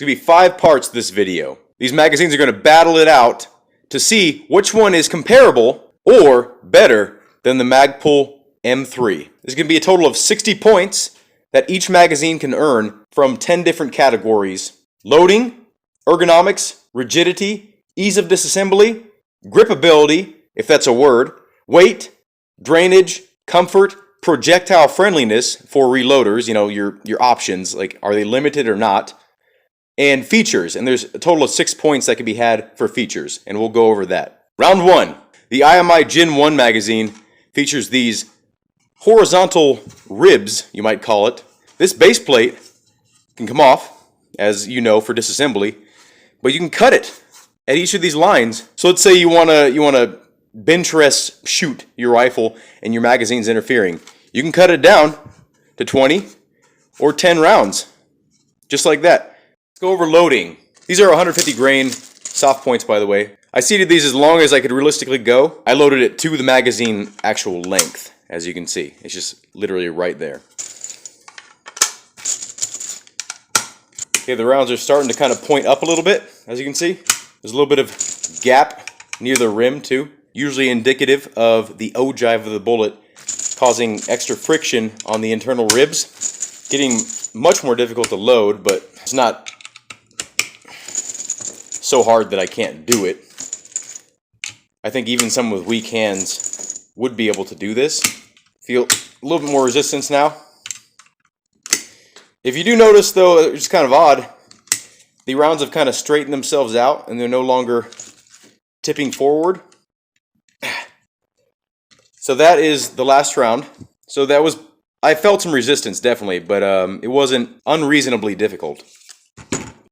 going to be 5 parts to this video. These magazines are going to battle it out to see which one is comparable or better than the Magpul M3. There's going to be a total of 60 points that each magazine can earn from 10 different categories: loading, ergonomics, rigidity, ease of disassembly, gripability, if that's a word, weight, drainage, comfort, projectile friendliness for reloaders, you know, your options, like are they limited or not, and features. And there's a total of 6 points that can be had for features, and we'll go over that. Round 1. The IMI Gen 1 magazine features these horizontal ribs, you might call it. This base plate can come off, as you know, for disassembly, but you can cut it at each of these lines. So let's say you wanna bench rest shoot your rifle and your magazine's interfering. You can cut it down to 20 or 10 rounds, just like that. Let's go over loading. These are 150 grain soft points, by the way. I seated these as long as I could realistically go. I loaded it to the magazine actual length, as you can see. It's just literally right there. Okay, the rounds are starting to kind of point up a little bit, as you can see. There's a little bit of gap near the rim too, usually indicative of the ogive of the bullet causing extra friction on the internal ribs. Getting much more difficult to load, but it's not so hard that I can't do it. I think even someone with weak hands would be able to do this. Feel a little bit more resistance now. If you do notice, though, it's kind of odd. The rounds have kind of straightened themselves out and they're no longer tipping forward. So that is the last round. So that was, I felt some resistance definitely, but it wasn't unreasonably difficult.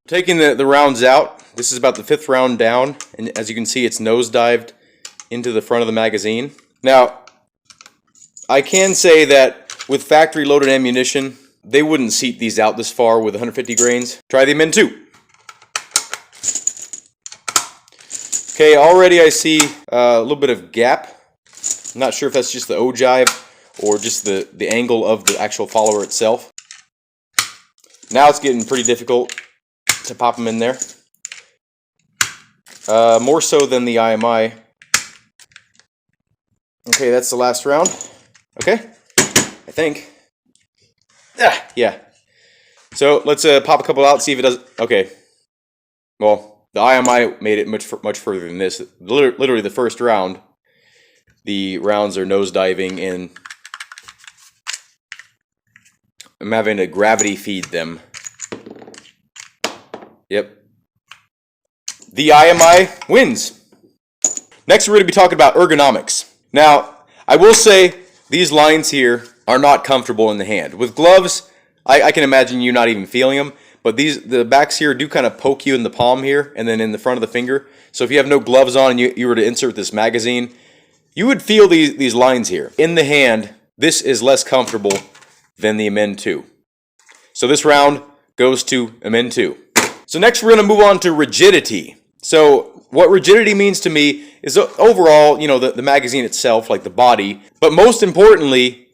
Taking the rounds out, this is about the 5th round down, and as you can see, it's nosedived into the front of the magazine. Now, I can say that with factory loaded ammunition, they wouldn't seat these out this far with 150 grains. Try the M2. Okay, already I see a little bit of gap. I'm not sure if that's just the ogive or just the angle of the actual follower itself. Now it's getting pretty difficult to pop them in there. More so than the IMI. Okay, that's the last round. Okay, I think. Yeah. So let's pop a couple out, see if it does. Okay. Well, the IMI made it much further than this. Literally the first round, the rounds are nosediving, and I'm having to gravity feed them. Yep. The IMI wins. Next, we're going to be talking about ergonomics. Now, I will say these lines here are not comfortable in the hand. With gloves, I can imagine you not even feeling them, but the backs here do kind of poke you in the palm here and then in the front of the finger. So if you have no gloves on and you were to insert this magazine, you would feel these lines here. In the hand, this is less comfortable than the MN2. So this round goes to MN2. So next we're going to move on to rigidity. So what rigidity means to me is overall, you know, the magazine itself, like the body, but most importantly,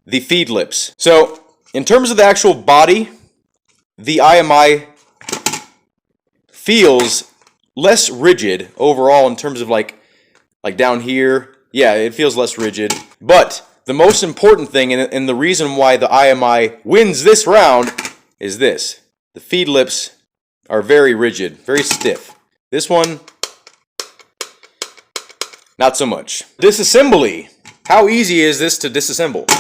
the feed lips. So in terms of the actual body, the IMI feels less rigid overall in terms of like down here. Yeah, it feels less rigid. But the most important thing, and the reason why the IMI wins this round, is this. The feed lips are very rigid, very stiff. This one, not so much. Disassembly. How easy is this to disassemble?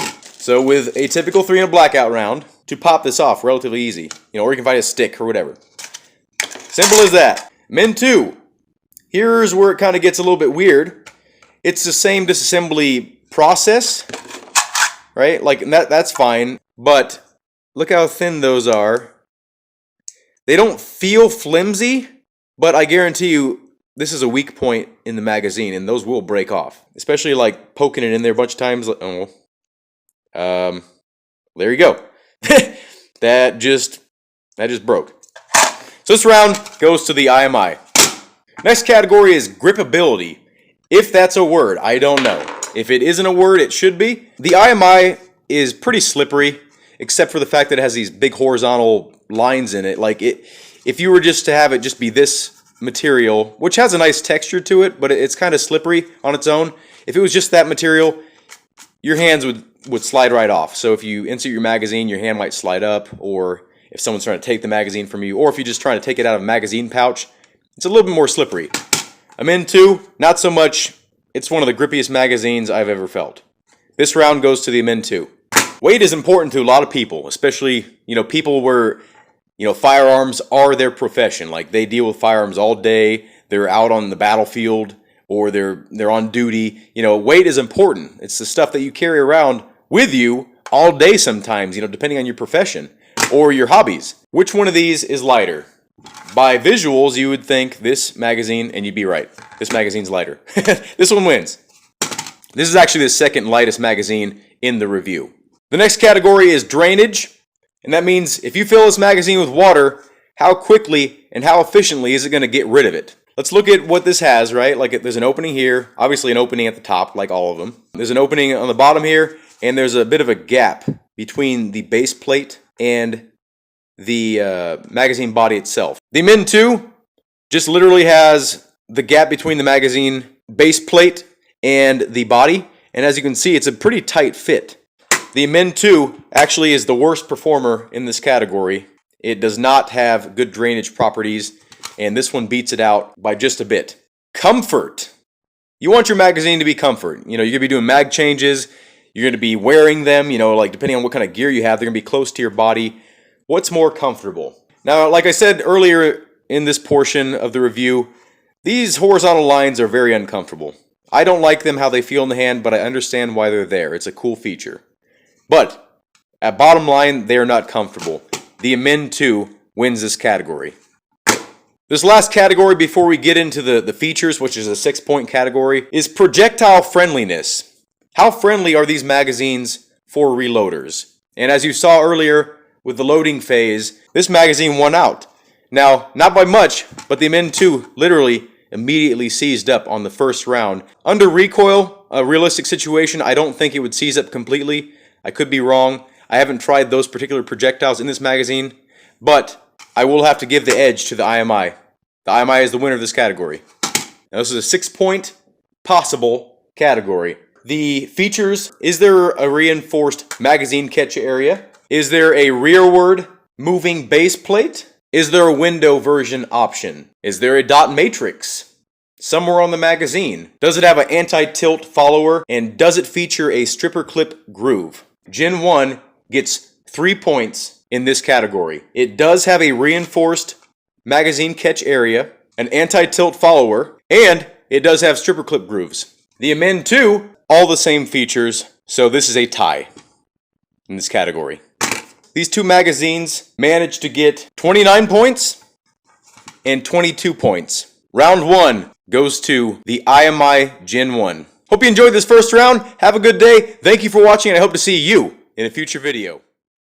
So with a typical 3 in a blackout round, to pop this off, relatively easy. You know, or you can find a stick or whatever. Simple as that. MN2. Here's where it kind of gets a little bit weird. It's the same disassembly process, right? Like, that's fine, but look how thin those are. They don't feel flimsy, but I guarantee you this is a weak point in the magazine, and those will break off. Especially like poking it in there a bunch of times. There you go. that just broke. So this round goes to the IMI. Next category is gripability. If that's a word, I don't know. If it isn't a word, it should be. The IMI is pretty slippery, except for the fact that it has these big horizontal lines in it. Like if you were just to have it just be this material, which has a nice texture to it, but it's kind of slippery on its own. If it was just that material, your hands would slide right off. So if you insert your magazine, your hand might slide up, or if someone's trying to take the magazine from you, or if you're just trying to take it out of a magazine pouch, it's a little bit more slippery. A Min 2, not so much. It's one of the grippiest magazines I've ever felt. This round goes to the Min 2. Weight is important to a lot of people, especially, people where, firearms are their profession. Like, they deal with firearms all day. They're out on the battlefield, or they're on duty. Weight is important. It's the stuff that you carry around with you all day sometimes, depending on your profession or your hobbies. Which one of these is lighter? By visuals, you would think this magazine, and you'd be right. This magazine's lighter. This one wins. This is actually the second lightest magazine in the review. The next category is drainage, and that means if you fill this magazine with water, how quickly and how efficiently is it going to get rid of it? Let's look at what this has, right? Like, there's an opening here, obviously an opening at the top, like all of them. There's an opening on the bottom here, and there's a bit of a gap between the base plate and the magazine body itself. The Min 2 just literally has the gap between the magazine base plate and the body, and as you can see, it's a pretty tight fit. The Min 2 actually is the worst performer in this category. It does not have good drainage properties, and this one beats it out by just a bit. Comfort. You want your magazine to be comfort. You're going to be doing mag changes, you're going to be wearing them, like depending on what kind of gear you have, they're going to be close to your body. What's more comfortable? Now, like I said earlier in this portion of the review, these horizontal lines are very uncomfortable. I don't like them how they feel in the hand, but I understand why they're there. It's a cool feature. But at bottom line, they are not comfortable. The Min 2 wins this category. This last category before we get into the features, which is a 6-point category, is projectile friendliness. How friendly are these magazines for reloaders? And as you saw earlier with the loading phase, this magazine won out. Now, not by much, but the Min 2 literally immediately seized up on the first round. Under recoil, a realistic situation, I don't think it would seize up completely. I could be wrong. I haven't tried those particular projectiles in this magazine, but I will have to give the edge to the IMI. The IMI is the winner of this category. Now, this is a 6-point possible category. The features: is there a reinforced magazine catch area? Is there a rearward moving base plate? Is there a window version option? Is there a dot matrix somewhere on the magazine? Does it have an anti-tilt follower? And does it feature a stripper clip groove? Gen 1 gets 3 points in this category. It does have a reinforced magazine catch area, an anti-tilt follower, and it does have stripper clip grooves. The Min 2, all the same features, so this is a tie in this category. These two magazines managed to get 29 points and 22 points. Round 1 goes to the IMI Gen 1. Hope you enjoyed this first round. Have a good day. Thank you for watching, and I hope to see you in a future video.